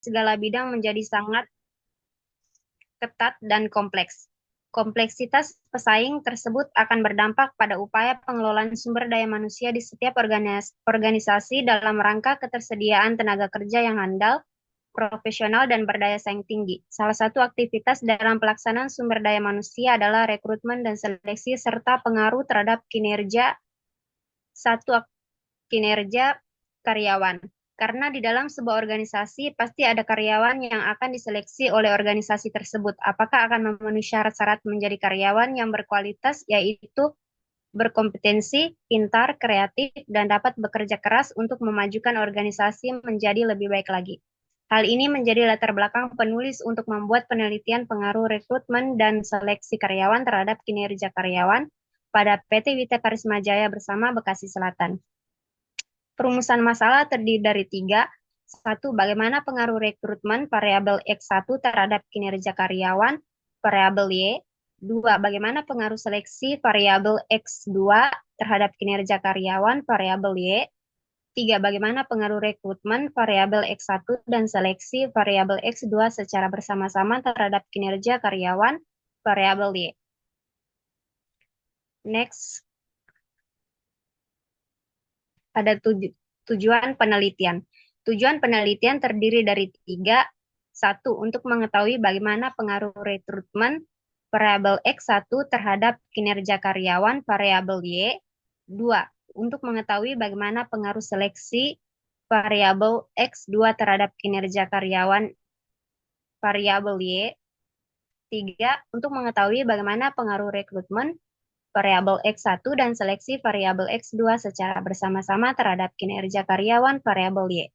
segala bidang menjadi sangat ketat dan kompleks. Kompleksitas pesaing tersebut akan berdampak pada upaya pengelolaan sumber daya manusia di setiap organisasi dalam rangka ketersediaan tenaga kerja yang handal, profesional, dan berdaya saing tinggi. Salah satu aktivitas dalam pelaksanaan sumber daya manusia adalah rekrutmen dan seleksi serta pengaruh terhadap satu kinerja karyawan. Karena di dalam sebuah organisasi pasti ada karyawan yang akan diseleksi oleh organisasi tersebut. Apakah akan memenuhi syarat-syarat menjadi karyawan yang berkualitas, yaitu berkompetensi, pintar, kreatif, dan dapat bekerja keras untuk memajukan organisasi menjadi lebih baik lagi. Hal ini menjadi latar belakang penulis untuk membuat penelitian pengaruh rekrutmen dan seleksi karyawan terhadap kinerja karyawan pada PT Wita Karisma Jaya bersama Bekasi Selatan. Perumusan masalah terdiri dari tiga. Satu, bagaimana pengaruh rekrutmen variabel X1 terhadap kinerja karyawan, variabel Y. Dua, bagaimana pengaruh seleksi variabel X2 terhadap kinerja karyawan, variabel Y. Tiga, bagaimana pengaruh rekrutmen variabel X1 dan seleksi variabel X2 secara bersama-sama terhadap kinerja karyawan, variabel Y. Next, ada tujuan penelitian. Tujuan penelitian terdiri dari tiga. Satu, untuk mengetahui bagaimana pengaruh rekrutmen variabel X1 terhadap kinerja karyawan variabel Y. Dua, untuk mengetahui bagaimana pengaruh seleksi variabel X2 terhadap kinerja karyawan variabel Y. Tiga, untuk mengetahui bagaimana pengaruh rekrutmen variabel X1 dan seleksi variabel X2 secara bersama-sama terhadap kinerja karyawan variabel Y.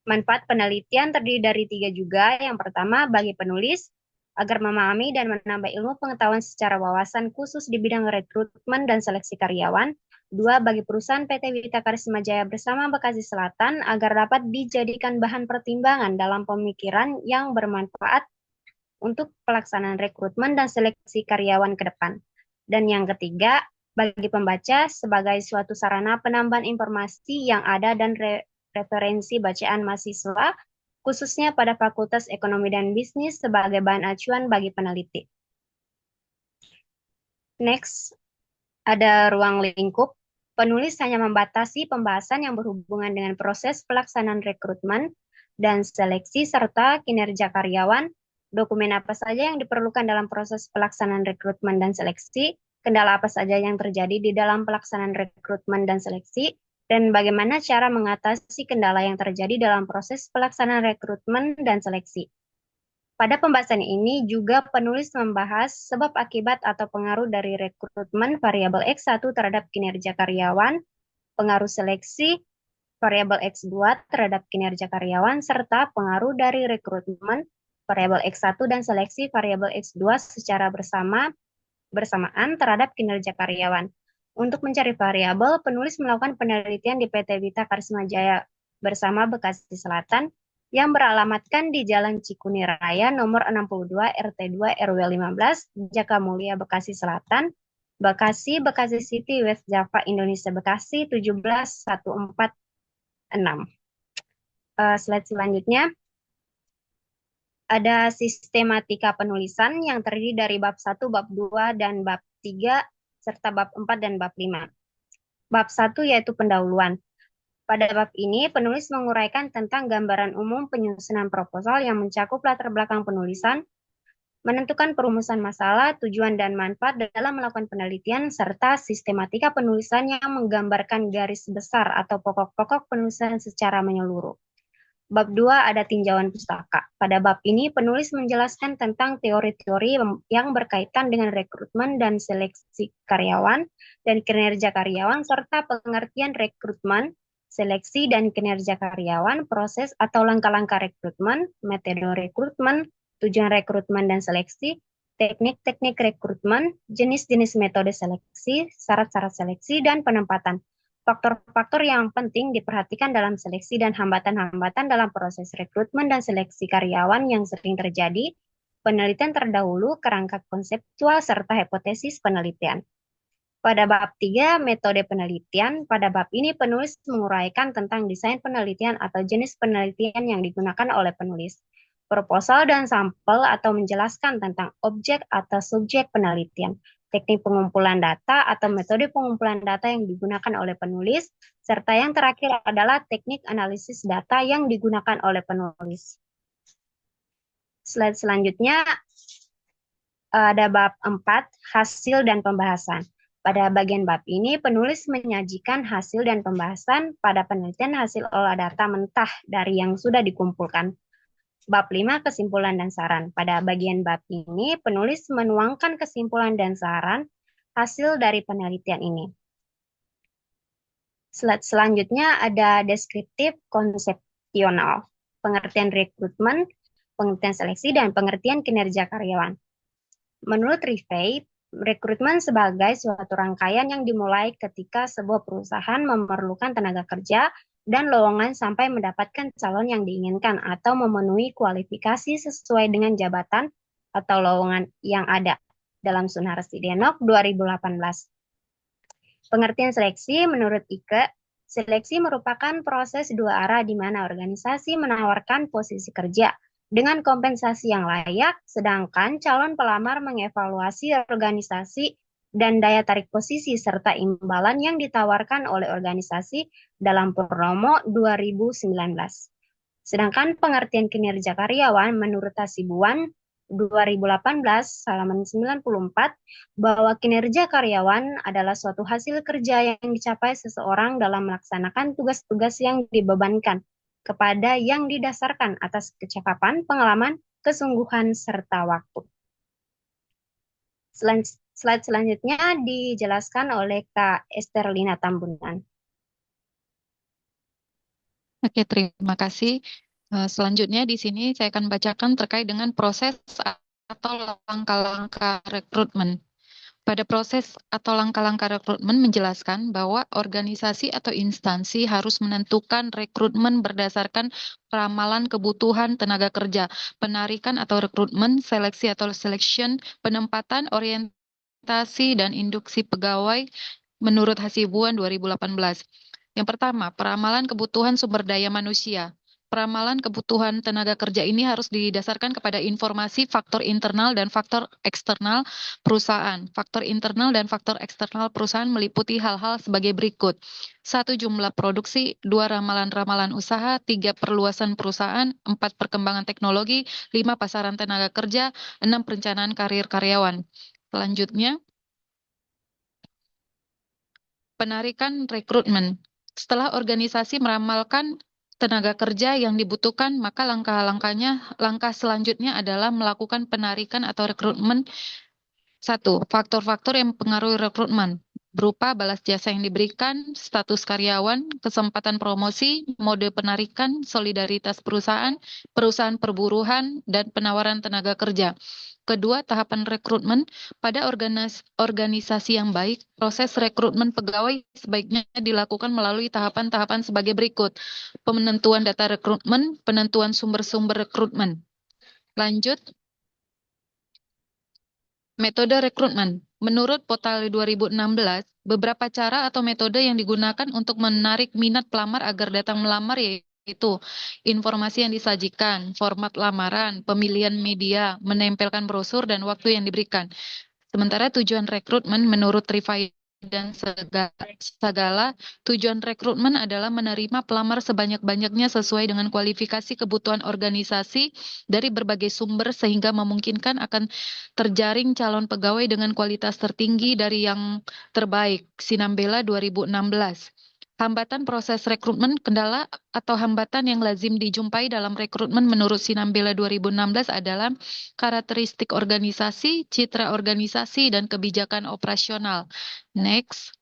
Manfaat penelitian terdiri dari tiga juga. Yang pertama, bagi penulis, agar memahami dan menambah ilmu pengetahuan secara wawasan khusus di bidang rekrutmen dan seleksi karyawan. Dua, bagi perusahaan PT Wita Karisma Jaya bersama Bekasi Selatan, agar dapat dijadikan bahan pertimbangan dalam pemikiran yang bermanfaat untuk pelaksanaan rekrutmen dan seleksi karyawan ke depan. Dan yang ketiga, bagi pembaca sebagai suatu sarana penambahan informasi yang ada dan referensi bacaan mahasiswa, khususnya pada Fakultas Ekonomi dan Bisnis sebagai bahan acuan bagi peneliti. Next, ada ruang lingkup. Penulis hanya membatasi pembahasan yang berhubungan dengan proses pelaksanaan rekrutmen dan seleksi serta kinerja karyawan, dokumen apa saja yang diperlukan dalam proses pelaksanaan rekrutmen dan seleksi, kendala apa saja yang terjadi di dalam pelaksanaan rekrutmen dan seleksi, dan bagaimana cara mengatasi kendala yang terjadi dalam proses pelaksanaan rekrutmen dan seleksi. Pada pembahasan ini juga penulis membahas sebab akibat atau pengaruh dari rekrutmen variabel X1 terhadap kinerja karyawan, pengaruh seleksi variabel X2 terhadap kinerja karyawan, serta pengaruh dari rekrutmen variabel X1 dan seleksi variabel X2 secara bersamaan terhadap kinerja karyawan. Untuk mencari variabel, penulis melakukan penelitian di PT Wita Karisma Jaya bersama Bekasi Selatan yang beralamatkan di Jalan Cikuni Raya nomor 62 RT2 RW 15 Jakamulia Bekasi Selatan, Bekasi, Bekasi City, West Java, Indonesia, Bekasi 17146. Slide selanjutnya. Ada sistematika penulisan yang terdiri dari bab 1, bab 2, dan bab 3, serta bab 4 dan bab 5. Bab 1 yaitu pendahuluan. Pada bab ini, penulis menguraikan tentang gambaran umum penyusunan proposal yang mencakup latar belakang penulisan, menentukan perumusan masalah, tujuan dan manfaat dalam melakukan penelitian, serta sistematika penulisan yang menggambarkan garis besar atau pokok-pokok penulisan secara menyeluruh. Bab 2 ada tinjauan pustaka. Pada bab ini, penulis menjelaskan tentang teori-teori yang berkaitan dengan rekrutmen dan seleksi karyawan dan kinerja karyawan, serta pengertian rekrutmen, seleksi dan kinerja karyawan, proses atau langkah-langkah rekrutmen, metode rekrutmen, tujuan rekrutmen dan seleksi, teknik-teknik rekrutmen, jenis-jenis metode seleksi, syarat-syarat seleksi, dan penempatan. Faktor-faktor yang penting diperhatikan dalam seleksi dan hambatan-hambatan dalam proses rekrutmen dan seleksi karyawan yang sering terjadi, penelitian terdahulu, kerangka konseptual, serta hipotesis penelitian. Pada bab 3, metode penelitian, pada bab ini penulis menguraikan tentang desain penelitian atau jenis penelitian yang digunakan oleh penulis, proposal dan sampel atau menjelaskan tentang objek atau subjek penelitian, teknik pengumpulan data atau metode pengumpulan data yang digunakan oleh penulis, serta yang terakhir adalah teknik analisis data yang digunakan oleh penulis. Slide selanjutnya ada bab 4, hasil dan pembahasan. Pada bagian bab ini, penulis menyajikan hasil dan pembahasan pada penelitian hasil olah data mentah dari yang sudah dikumpulkan. Bab 5, kesimpulan dan saran. Pada bagian bab ini, penulis menuangkan kesimpulan dan saran hasil dari penelitian ini. Slide selanjutnya ada deskriptif konsepsional, pengertian rekrutmen, pengertian seleksi, dan pengertian kinerja karyawan. Menurut Rifai, rekrutmen sebagai suatu rangkaian yang dimulai ketika sebuah perusahaan memerlukan tenaga kerja dan lowongan sampai mendapatkan calon yang diinginkan atau memenuhi kualifikasi sesuai dengan jabatan atau lowongan yang ada dalam Sunarsi Denok 2018. Pengertian seleksi menurut Ike, seleksi merupakan proses dua arah di mana organisasi menawarkan posisi kerja dengan kompensasi yang layak, sedangkan calon pelamar mengevaluasi organisasi dan daya tarik posisi serta imbalan yang ditawarkan oleh organisasi dalam promo 2019. Sedangkan pengertian kinerja karyawan menurut Hasibuan 2018 halaman 94 bahwa kinerja karyawan adalah suatu hasil kerja yang dicapai seseorang dalam melaksanakan tugas-tugas yang dibebankan kepada yang didasarkan atas kecakapan, pengalaman, kesungguhan, serta waktu. Slide selanjutnya dijelaskan oleh Kak Esterlina Tambunan. Oke, terima kasih. Selanjutnya di sini saya akan bacakan terkait dengan proses atau langkah-langkah rekrutmen. Pada proses atau langkah-langkah rekrutmen menjelaskan bahwa organisasi atau instansi harus menentukan rekrutmen berdasarkan ramalan kebutuhan tenaga kerja, penarikan atau rekrutmen, seleksi atau selection, penempatan, orientasi, dan induksi pegawai menurut Hasibuan 2018. Yang pertama, peramalan kebutuhan sumber daya manusia. Peramalan kebutuhan tenaga kerja ini harus didasarkan kepada informasi faktor internal dan faktor eksternal perusahaan. Faktor internal dan faktor eksternal perusahaan meliputi hal-hal sebagai berikut. 1. Jumlah produksi, 2. Ramalan-ramalan usaha, 3. Perluasan perusahaan, 4. Perkembangan teknologi, 5. Pasaran tenaga kerja, 6. Perencanaan karir karyawan. Selanjutnya, penarikan rekrutmen. Setelah organisasi meramalkan tenaga kerja yang dibutuhkan, maka langkah selanjutnya adalah melakukan penarikan atau rekrutmen. 1. Faktor-faktor yang mempengaruhi rekrutmen berupa balas jasa yang diberikan, status karyawan, kesempatan promosi, mode penarikan, solidaritas perusahaan, perusahaan perburuhan, dan penawaran tenaga kerja. Kedua, tahapan rekrutmen. Pada organisasi yang baik, proses rekrutmen pegawai sebaiknya dilakukan melalui tahapan-tahapan sebagai berikut. Penentuan data rekrutmen, penentuan sumber-sumber rekrutmen. Lanjut, metode rekrutmen. Menurut Potali 2016, beberapa cara atau metode yang digunakan untuk menarik minat pelamar agar datang melamar yaitu informasi yang disajikan, format lamaran, pemilihan media, menempelkan brosur, dan waktu yang diberikan. Sementara tujuan rekrutmen menurut Rifai dan Sagala, tujuan rekrutmen adalah menerima pelamar sebanyak-banyaknya sesuai dengan kualifikasi kebutuhan organisasi dari berbagai sumber sehingga memungkinkan akan terjaring calon pegawai dengan kualitas tertinggi dari yang terbaik. Sinambela 2016. Hambatan proses rekrutmen, kendala atau hambatan yang lazim dijumpai dalam rekrutmen menurut Sinambela 2016 adalah karakteristik organisasi, citra organisasi, dan kebijakan operasional. Next.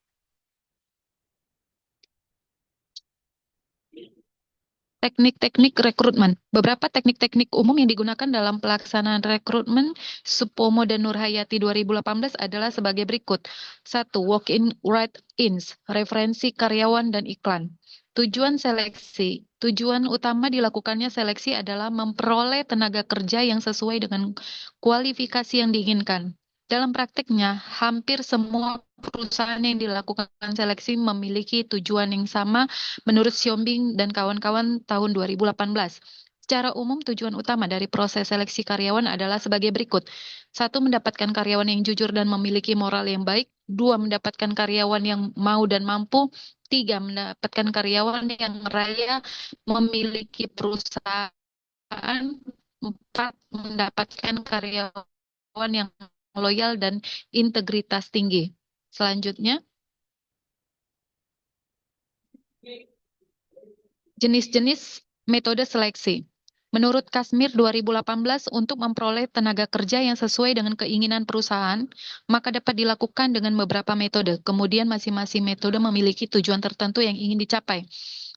Teknik-teknik rekrutmen. Beberapa teknik-teknik umum yang digunakan dalam pelaksanaan rekrutmen Supomo dan Nurhayati 2018 adalah sebagai berikut. 1. Walk-in write-ins, referensi karyawan dan iklan. Tujuan seleksi. Tujuan utama dilakukannya seleksi adalah memperoleh tenaga kerja yang sesuai dengan kualifikasi yang diinginkan. Dalam praktiknya, hampir semua perusahaan yang dilakukan seleksi memiliki tujuan yang sama menurut Siombing dan kawan-kawan tahun 2018. Secara umum, tujuan utama dari proses seleksi karyawan adalah sebagai berikut. Satu, mendapatkan karyawan yang jujur dan memiliki moral yang baik. Dua, mendapatkan karyawan yang mau dan mampu. Tiga, mendapatkan karyawan yang raya memiliki perusahaan. Empat, mendapatkan karyawan yang loyal dan integritas tinggi. Selanjutnya, jenis-jenis metode seleksi. Menurut Kasmir 2018, untuk memperoleh tenaga kerja yang sesuai dengan keinginan perusahaan, maka dapat dilakukan dengan beberapa metode. Kemudian masing-masing metode memiliki tujuan tertentu yang ingin dicapai.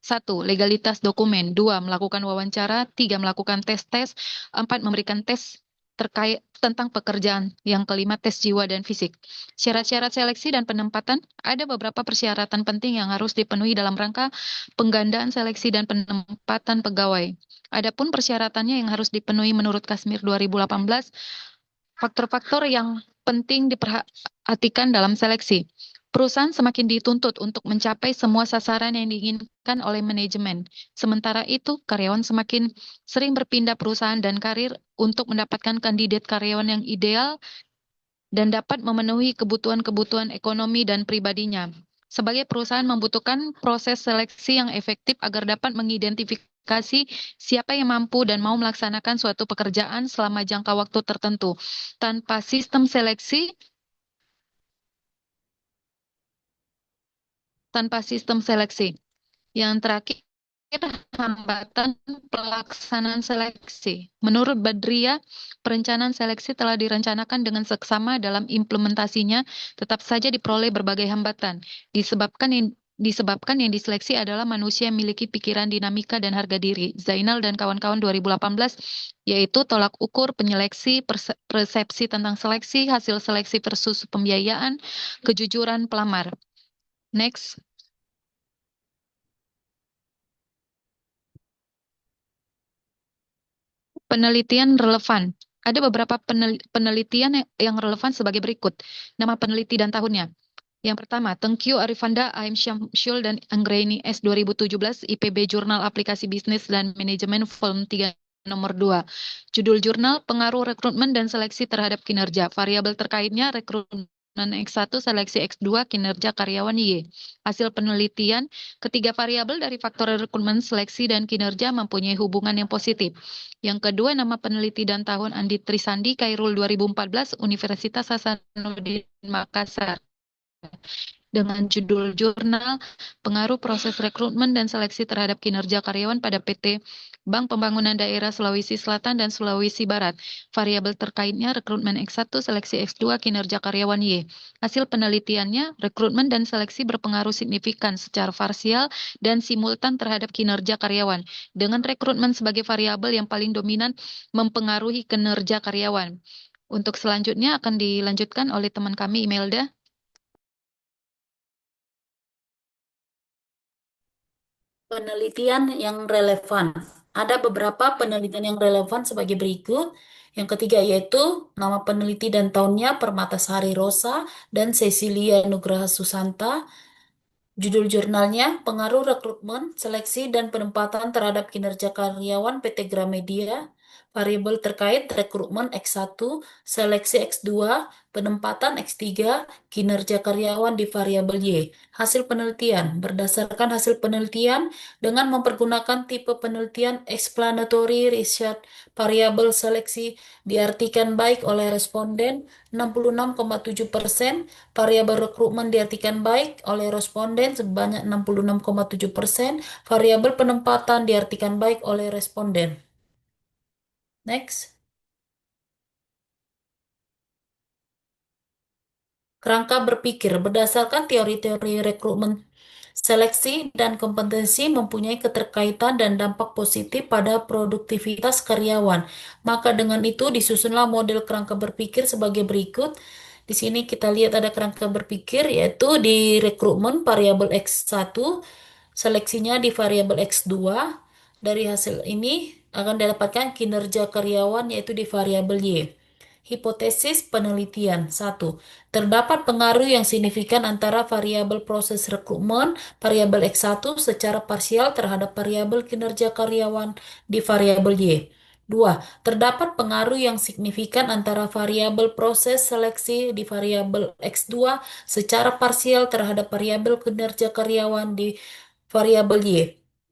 Satu, legalitas dokumen. Dua, melakukan wawancara. Tiga, melakukan tes-tes. Empat, memberikan tes terkait tentang pekerjaan. Yang kelima, tes jiwa dan fisik. Syarat-syarat seleksi dan penempatan, ada beberapa persyaratan penting yang harus dipenuhi dalam rangka penggandaan seleksi dan penempatan pegawai. Adapun persyaratannya yang harus dipenuhi menurut Kasmir 2018, faktor-faktor yang penting diperhatikan dalam seleksi. Perusahaan semakin dituntut untuk mencapai semua sasaran yang diinginkan oleh manajemen. Sementara itu, karyawan semakin sering berpindah perusahaan dan karir untuk mendapatkan kandidat karyawan yang ideal dan dapat memenuhi kebutuhan-kebutuhan ekonomi dan pribadinya. Sebagai perusahaan membutuhkan proses seleksi yang efektif agar dapat mengidentifikasi siapa yang mampu dan mau melaksanakan suatu pekerjaan selama jangka waktu tertentu. Tanpa sistem seleksi, tanpa sistem seleksi. Yang terakhir, hambatan pelaksanaan seleksi. Menurut Badria, perencanaan seleksi telah direncanakan dengan seksama dalam implementasinya, tetap saja diperoleh berbagai hambatan. Disebabkan yang diseleksi adalah manusia yang memiliki pikiran dinamika dan harga diri. Zainal dan kawan-kawan 2018, yaitu tolak ukur, penyeleksi, persepsi tentang seleksi, hasil seleksi versus pembiayaan, kejujuran pelamar. Next. Penelitian relevan. Ada beberapa penelitian yang relevan sebagai berikut. Nama peneliti dan tahunnya. Yang pertama, Tengku Arifanda, AM Syamsul dan Anggraini S 2017, IPB Jurnal Aplikasi Bisnis dan Manajemen Volume 3 nomor 2. Judul jurnal, Pengaruh Rekrutmen dan Seleksi Terhadap Kinerja. Variabel terkaitnya, rekrutmen X1, seleksi X2, kinerja karyawan Y. Hasil penelitian, ketiga variabel dari faktor rekrutmen, seleksi, dan kinerja mempunyai hubungan yang positif. Yang kedua, nama peneliti dan tahun Andi Trisandi, Kairul 2014, Universitas Hasanuddin Makassar. Dengan judul jurnal Pengaruh Proses Rekrutmen dan Seleksi Terhadap Kinerja Karyawan pada PT Bank Pembangunan Daerah Sulawesi Selatan dan Sulawesi Barat. Variabel terkaitnya rekrutmen X1, seleksi X2, kinerja karyawan Y. Hasil penelitiannya, rekrutmen dan seleksi berpengaruh signifikan secara parsial dan simultan terhadap kinerja karyawan. Dengan rekrutmen sebagai variabel yang paling dominan mempengaruhi kinerja karyawan. Untuk selanjutnya akan dilanjutkan oleh teman kami Imelda. Penelitian yang relevan. Ada beberapa penelitian yang relevan sebagai berikut. Yang ketiga yaitu nama peneliti dan tahunnya Permatasari Rosa dan Cecilia Nugraha Susanta. Judul jurnalnya Pengaruh Rekrutmen, Seleksi dan Penempatan Terhadap Kinerja Karyawan PT Gramedia. Variabel terkait rekrutmen X1, seleksi X2, penempatan X3, kinerja karyawan di variabel Y. Hasil penelitian. Berdasarkan hasil penelitian dengan mempergunakan tipe penelitian explanatory research, variabel seleksi diartikan baik oleh responden 66,7%, variabel rekrutmen diartikan baik oleh responden sebanyak 66,7%, variabel penempatan diartikan baik oleh responden. Next. Kerangka berpikir berdasarkan teori-teori rekrutmen, seleksi dan kompetensi mempunyai keterkaitan dan dampak positif pada produktivitas karyawan. Maka dengan itu disusunlah model kerangka berpikir sebagai berikut. Di sini kita lihat ada kerangka berpikir yaitu di rekrutmen variabel X1, seleksinya di variabel X2. Dari hasil ini akan didapatkan kinerja karyawan yaitu di variabel Y. Hipotesis penelitian. 1. Terdapat pengaruh yang signifikan antara variabel proses rekrutmen, variabel X1 secara parsial terhadap variabel kinerja karyawan di variabel Y. 2. Terdapat pengaruh yang signifikan antara variabel proses seleksi di variabel X2 secara parsial terhadap variabel kinerja karyawan di variabel Y.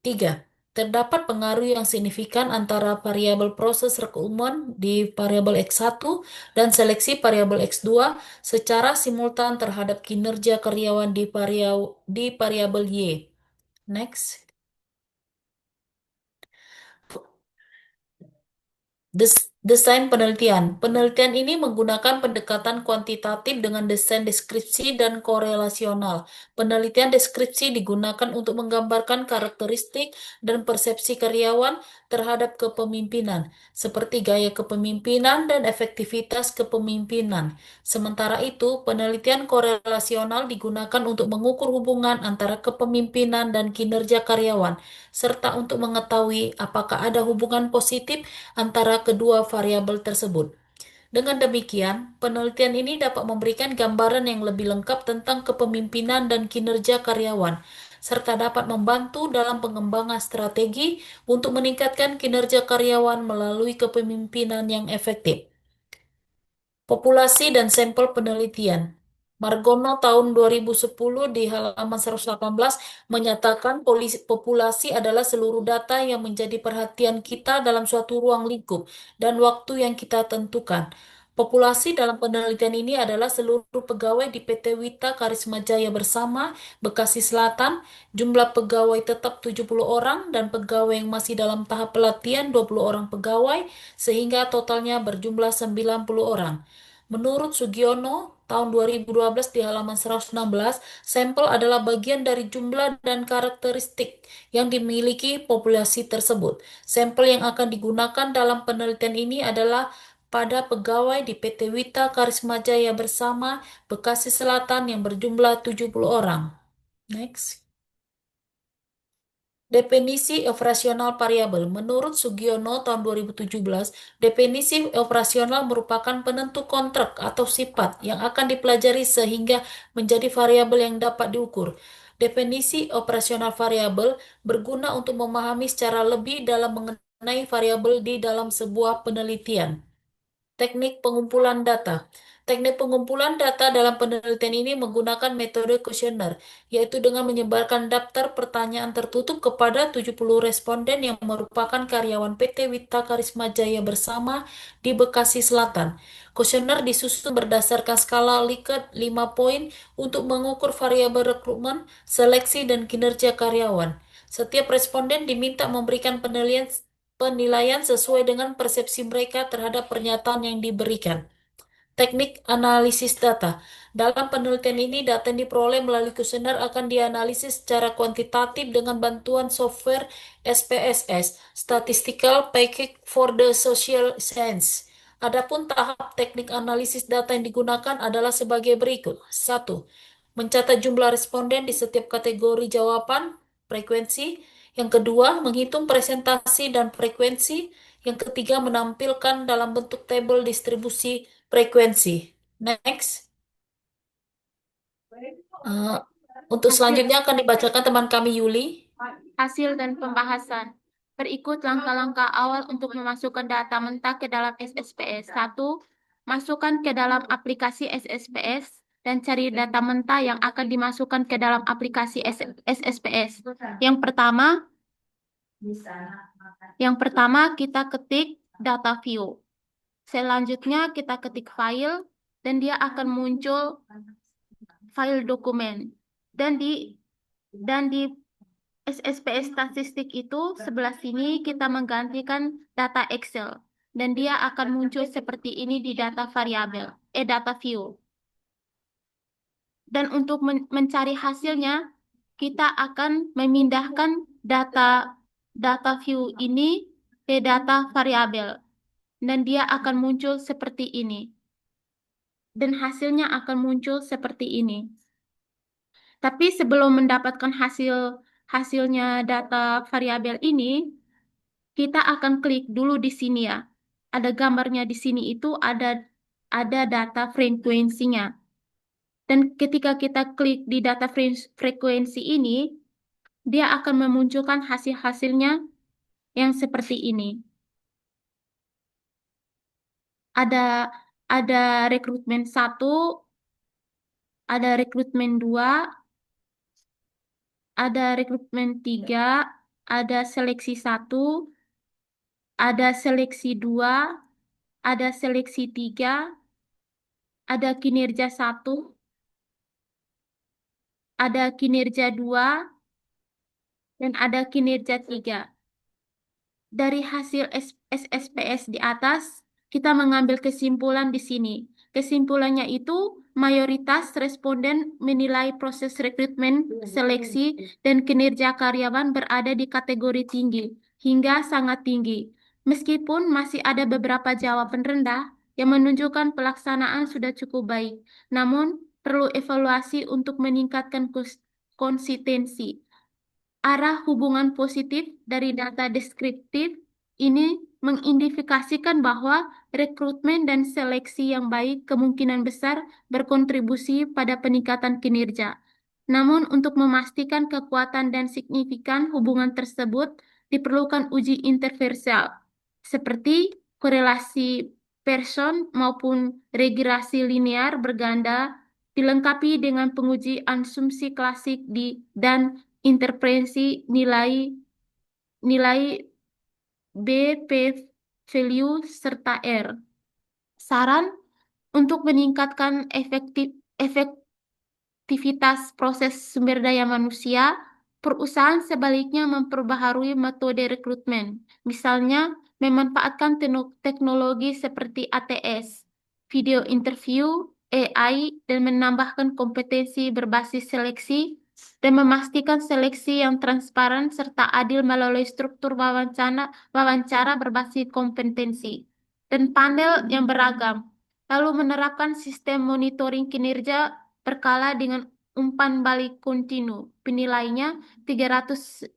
3. Terdapat pengaruh yang signifikan antara variabel proses rekrutmen di variabel X1 dan seleksi variabel X2 secara simultan terhadap kinerja karyawan di variabel Y. Next. Desain penelitian. Penelitian ini menggunakan pendekatan kuantitatif dengan desain deskripsi dan korelasional. Penelitian deskripsi digunakan untuk menggambarkan karakteristik dan persepsi karyawan terhadap kepemimpinan, seperti gaya kepemimpinan dan efektivitas kepemimpinan. Sementara itu, penelitian korelasional digunakan untuk mengukur hubungan antara kepemimpinan dan kinerja karyawan, serta untuk mengetahui apakah ada hubungan positif antara kedua variabel tersebut. Dengan demikian, penelitian ini dapat memberikan gambaran yang lebih lengkap tentang kepemimpinan dan kinerja karyawan, serta dapat membantu dalam pengembangan strategi untuk meningkatkan kinerja karyawan melalui kepemimpinan yang efektif. Populasi dan sampel penelitian. Margono tahun 2010 di halaman 118 menyatakan populasi adalah seluruh data yang menjadi perhatian kita dalam suatu ruang lingkup dan waktu yang kita tentukan. Populasi dalam penelitian ini adalah seluruh pegawai di PT Wita Karisma Jaya Bersama, Bekasi Selatan, jumlah pegawai tetap 70 orang dan pegawai yang masih dalam tahap pelatihan 20 orang pegawai, sehingga totalnya berjumlah 90 orang. Menurut Sugiono, tahun 2012 di halaman 116, sampel adalah bagian dari jumlah dan karakteristik yang dimiliki populasi tersebut. Sampel yang akan digunakan dalam penelitian ini adalah pada pegawai di PT Wita Karisma Jaya Bersama, Bekasi Selatan yang berjumlah 70 orang. Next. Definisi operasional variabel. Menurut Sugiono tahun 2017, definisi operasional merupakan penentu kontrak atau sifat yang akan dipelajari sehingga menjadi variabel yang dapat diukur. Definisi operasional variabel berguna untuk memahami secara lebih dalam mengenai variabel di dalam sebuah penelitian. Teknik pengumpulan data. Teknik pengumpulan data dalam penelitian ini menggunakan metode kuesioner, yaitu dengan menyebarkan daftar pertanyaan tertutup kepada 70 responden yang merupakan karyawan PT Wita Karisma Jaya Bersama di Bekasi Selatan. Kuesioner disusun berdasarkan skala Likert 5 poin untuk mengukur variabel rekrutmen, seleksi, dan kinerja karyawan. Setiap responden diminta memberikan penilaian sesuai dengan persepsi mereka terhadap pernyataan yang diberikan. Teknik analisis data. Dalam penelitian ini, data yang diperoleh melalui kuesioner akan dianalisis secara kuantitatif dengan bantuan software SPSS, Statistical Package for the Social Science. Adapun tahap teknik analisis data yang digunakan adalah sebagai berikut. 1. Mencatat jumlah responden di setiap kategori jawaban, frekuensi. Yang kedua, menghitung presentasi dan frekuensi. Yang ketiga, menampilkan dalam bentuk tabel distribusi frekuensi. Next. Uh, untuk selanjutnya akan dibacakan teman kami Yuli. Hasil dan pembahasan. Berikut langkah-langkah awal untuk memasukkan data mentah ke dalam SSPS. 1. Masukkan ke dalam aplikasi SSPS dan cari data mentah yang akan dimasukkan ke dalam aplikasi SSPS. Yang pertama kita ketik data view. Selanjutnya kita ketik file dan dia akan muncul file dokumen. Dan di SSPS statistik itu sebelah sini kita menggantikan data Excel dan dia akan muncul seperti ini di data view. Dan untuk mencari hasilnya kita akan memindahkan data view ini ke data variabel dan dia akan muncul seperti ini. Dan hasilnya akan muncul seperti ini. Tapi sebelum mendapatkan hasilnya data variabel ini, kita akan klik dulu di sini ya. Ada gambarnya di sini itu ada ada data frekuensinya. Dan ketika kita klik di data frekuensi ini, dia akan memunculkan hasil-hasilnya yang seperti ini. Ada ada rekrutmen 1, ada rekrutmen 2, ada rekrutmen 3, ada seleksi 1, ada seleksi 2, ada seleksi 3, ada kinerja 1, ada kinerja 2, dan ada kinerja 3. Dari hasil SSPS di atas, kita mengambil kesimpulan di sini. Kesimpulannya itu, mayoritas responden menilai proses rekrutmen, seleksi, dan kinerja karyawan berada di kategori tinggi, hingga sangat tinggi. Meskipun masih ada beberapa jawaban rendah yang menunjukkan pelaksanaan sudah cukup baik, namun perlu evaluasi untuk meningkatkan konsistensi. Arah hubungan positif dari data deskriptif ini mengindikasikan bahwa rekrutmen dan seleksi yang baik kemungkinan besar berkontribusi pada peningkatan kinerja. Namun, untuk memastikan kekuatan dan signifikan hubungan tersebut, diperlukan uji interversial, seperti korelasi Pearson maupun regresi linear berganda, dilengkapi dengan penguji asumsi klasik dan intervensi nilai B, P value, serta R. Saran untuk meningkatkan efektivitas proses sumber daya manusia, perusahaan sebaliknya memperbaharui metode rekrutmen. Misalnya, memanfaatkan teknologi seperti ATS, video interview, AI, dan menambahkan kompetensi berbasis seleksi, dan memastikan seleksi yang transparan serta adil melalui struktur wawancara berbasis kompetensi, dan panel yang beragam. Lalu menerapkan sistem monitoring kinerja berkala dengan umpan balik kontinu, penilainya 360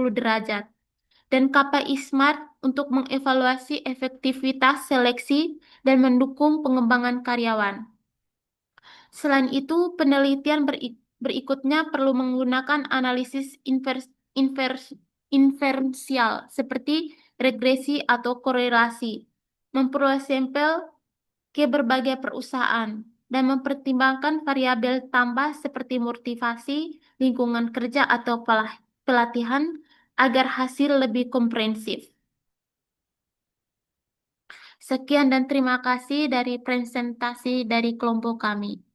derajat, dan KPI SMART untuk mengevaluasi efektivitas seleksi dan mendukung pengembangan karyawan. Selain itu, penelitian berikutnya perlu menggunakan analisis inferensial seperti regresi atau korelasi, memperoleh sampel ke berbagai perusahaan, dan mempertimbangkan variabel tambah seperti motivasi, lingkungan kerja, atau pelatihan agar hasil lebih komprehensif. Sekian dan terima kasih dari presentasi dari kelompok kami.